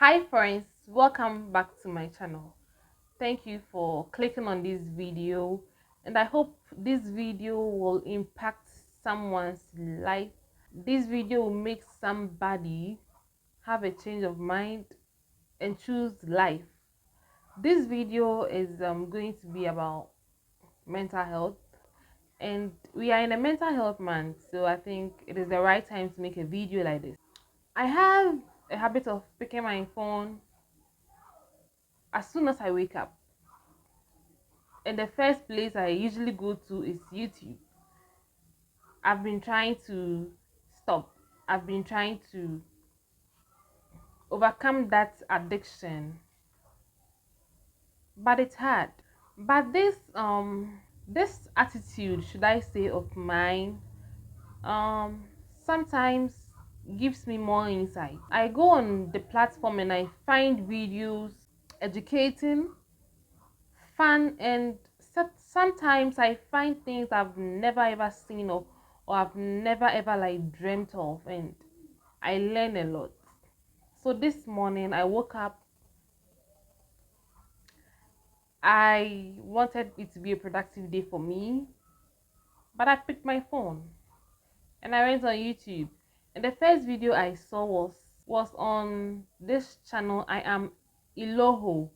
Hi friends, welcome back to my channel. Thank you for clicking on this video, and I hope this video will impact someone's life. This video will make somebody have a change of mind and choose life. This video is going to be about mental health, and we are in a mental health month, so I think it is the right time to make a video like this. I have a habit of picking my phone as soon as I wake up, and the first place I usually go to is YouTube. I've been trying to stop. I've been trying to overcome that addiction, but it's hard. But this attitude, should I say, of mine, sometimes gives me more insight. I go on the platform and I find videos educating, fun, and sometimes I find things I've never ever seen or I've never ever like dreamt of, and I learn a lot. So this morning I woke up. I wanted it to be a productive day for me, but I picked my phone and I went on YouTube. And the first video I saw was on this channel. I am Iloho.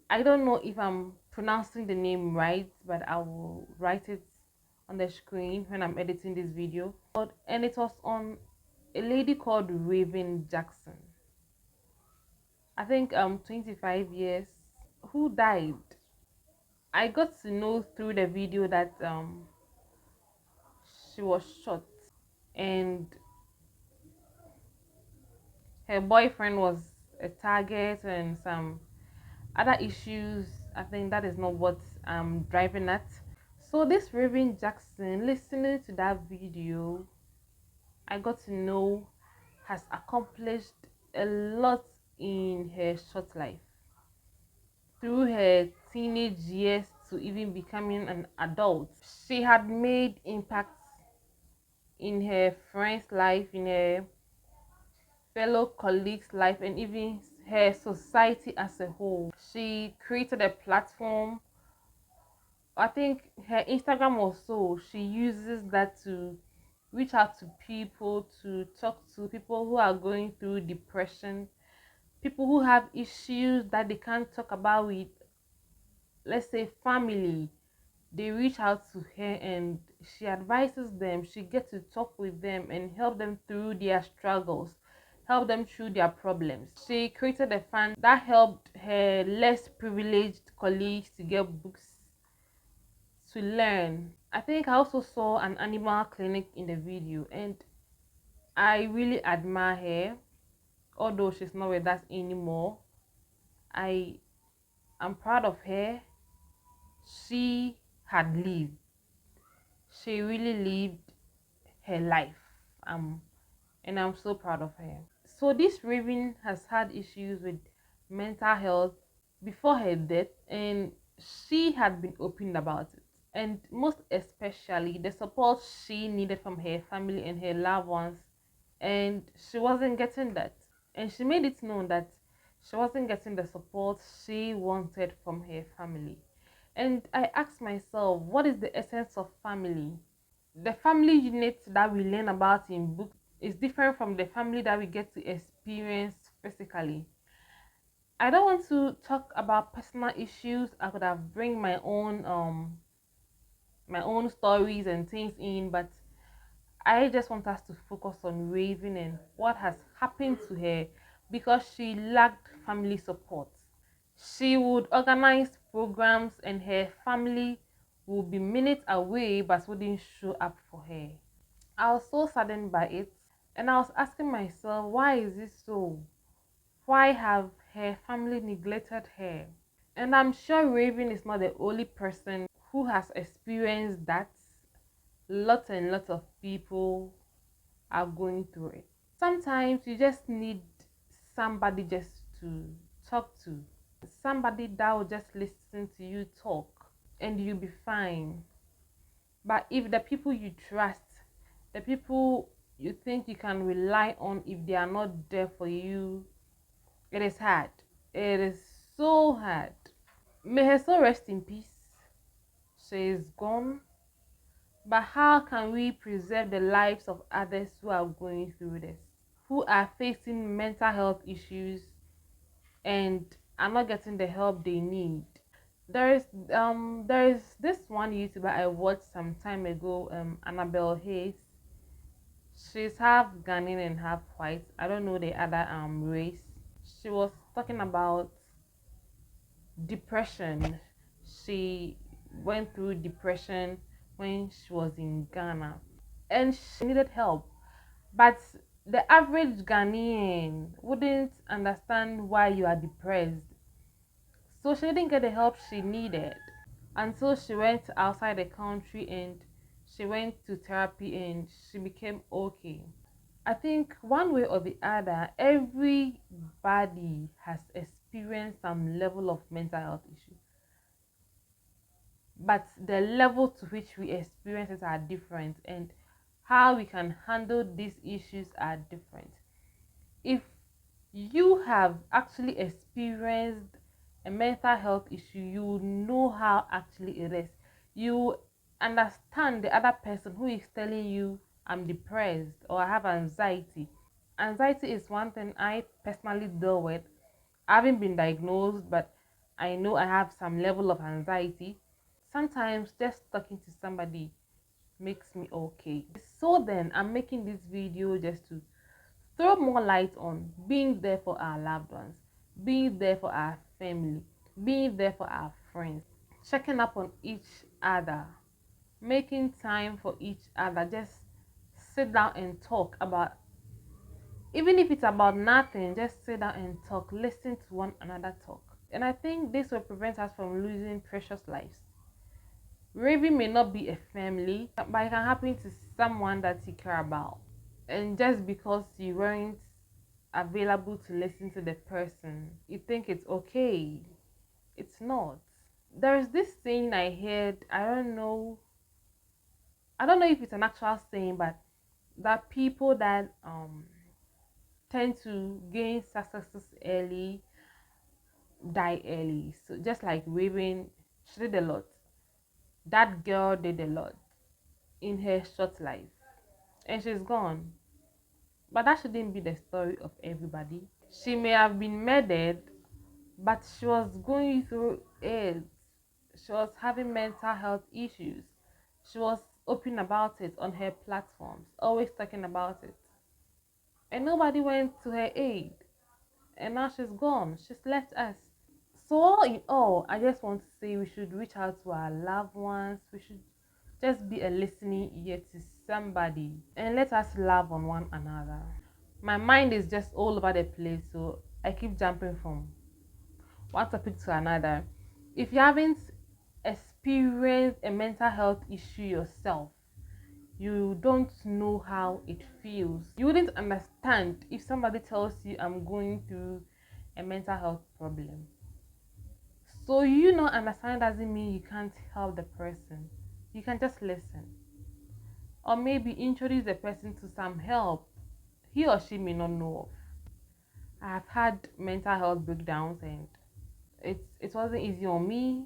I don't know if I'm pronouncing the name right, but I will write it on the screen when I'm editing this video. And it was on a lady called Raven Jackson. I think 25 years, who died. I got to know through the video that she was shot and her boyfriend was a target and some other issues. I think that is not what I'm driving at. So this Raven Jackson, listening to that video, I got to know has accomplished a lot in her short life. Through her teenage years to even becoming an adult, she had made impacts in her friends' life, in her fellow colleagues' life, and even her society as a whole. She created a platform. I think her Instagram also, she uses that to reach out to people, to talk to people who are going through depression, people who have issues that they can't talk about with, let's say, family. They reach out to her and she advises them. She gets to talk with them and help them through their struggles, help them through their problems. She created a fund that helped her less privileged colleagues to get books to learn. I think I also saw an animal clinic in the video, and I really admire her. Although she's not with us anymore, I am proud of her. She had lived. She really lived her life. And I'm so proud of her. So this Raven has had issues with mental health before her death, and she had been open about it. And most especially the support she needed from her family and her loved ones, and she wasn't getting that. And she made it known that she wasn't getting the support she wanted from her family. And I asked myself, what is the essence of family? The family unit that we learn about in books is different from the family that we get to experience physically. I don't want to talk about personal issues. I could have bring my own stories and things in, but I just want us to focus on Raven and what has happened to her because she lacked family support. She would organize programs and her family would be minutes away but wouldn't show up for her. I was so saddened by it, and I was asking myself, why is this so? Why have her family neglected her? And I'm sure Raven is not the only person who has experienced that. Lots and lots of people are going through it. Sometimes you just need somebody just to talk to, somebody that will just listen to you talk, and you'll be fine. But if the people you trust, the people you think you can rely on, if they are not there for you, It is hard. It is so hard. May her soul rest in peace. She is gone. But how can we preserve the lives of others who are going through this, who are facing mental health issues and are not getting the help they need? There is this one YouTuber I watched some time ago, Annabelle Hayes. She's half Ghanaian and half white. I don't know the other race. She was talking about depression. She went through depression when she was in Ghana and she needed help. But the average Ghanaian wouldn't understand why you are depressed. So she didn't get the help she needed until she went outside the country and she went to therapy and she became okay. I think one way or the other, everybody has experienced some level of mental health issue, but the level to which we experience it are different, and how we can handle these issues are different. If you have actually experienced a mental health issue, you know how actually it is. You understand the other person who is telling you, I'm depressed or I have anxiety. Anxiety is one thing I personally deal with. I haven't been diagnosed, but I know I have some level of anxiety. Sometimes just talking to somebody makes me okay. So then I'm making this video just to throw more light on being there for our loved ones, being there for our family, being there for our friends, checking up on each other, making time for each other. Just sit down and talk about, even if it's about nothing, just sit down and talk, listen to one another talk. And I think this will prevent us from losing precious lives. Raving may not be a family, but it can happen to someone that you care about. And just because you weren't available to listen to the person, you think it's okay. It's not. There's this saying I heard, I don't know if it's an actual saying, but that people that tend to gain successes early die early. So just like Raven, she did a lot. That girl did a lot in her short life. And she's gone. But that shouldn't be the story of everybody. She may have been murdered, but she was going through it. She was having mental health issues. She was open about it on her platforms, always talking about it. And nobody went to her aid. And now she's gone. She's left us. So all in all, I just want to say we should reach out to our loved ones. We should just be a listening ear to somebody and let us love on one another. My mind is just all over the place, so I keep jumping from one topic to another. If you haven't experienced a mental health issue yourself, you don't know how it feels. You wouldn't understand if somebody tells you, I'm going through a mental health problem. So you not understand doesn't mean you can't help the person. You can just listen. Or maybe introduce the person to some help he or she may not know of. I have had mental health breakdowns and it wasn't easy on me.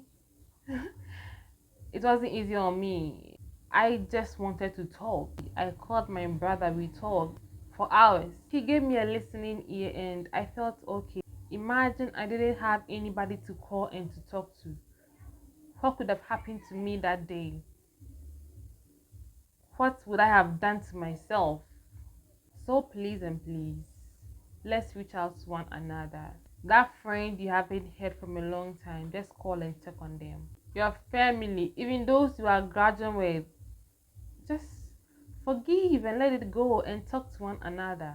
It wasn't easy on me. I just wanted to talk. I called my brother, we talked for hours. He gave me a listening ear and I felt okay. Imagine I didn't have anybody to call and to talk to. What could have happened to me that day? What would I have done to myself? So please and please, let's reach out to one another. That friend you haven't heard from a long time, just call and check on them. Your family, even those you are grudging with, just forgive and let it go and talk to one another.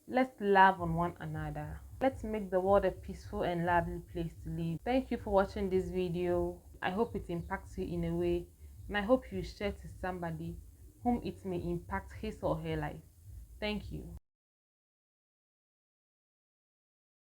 Let's love on one another. Let's make the world a peaceful and lovely place to live. Thank you for watching this video. I hope it impacts you in a way, and I hope you share to somebody whom it may impact his or her life. Thank you.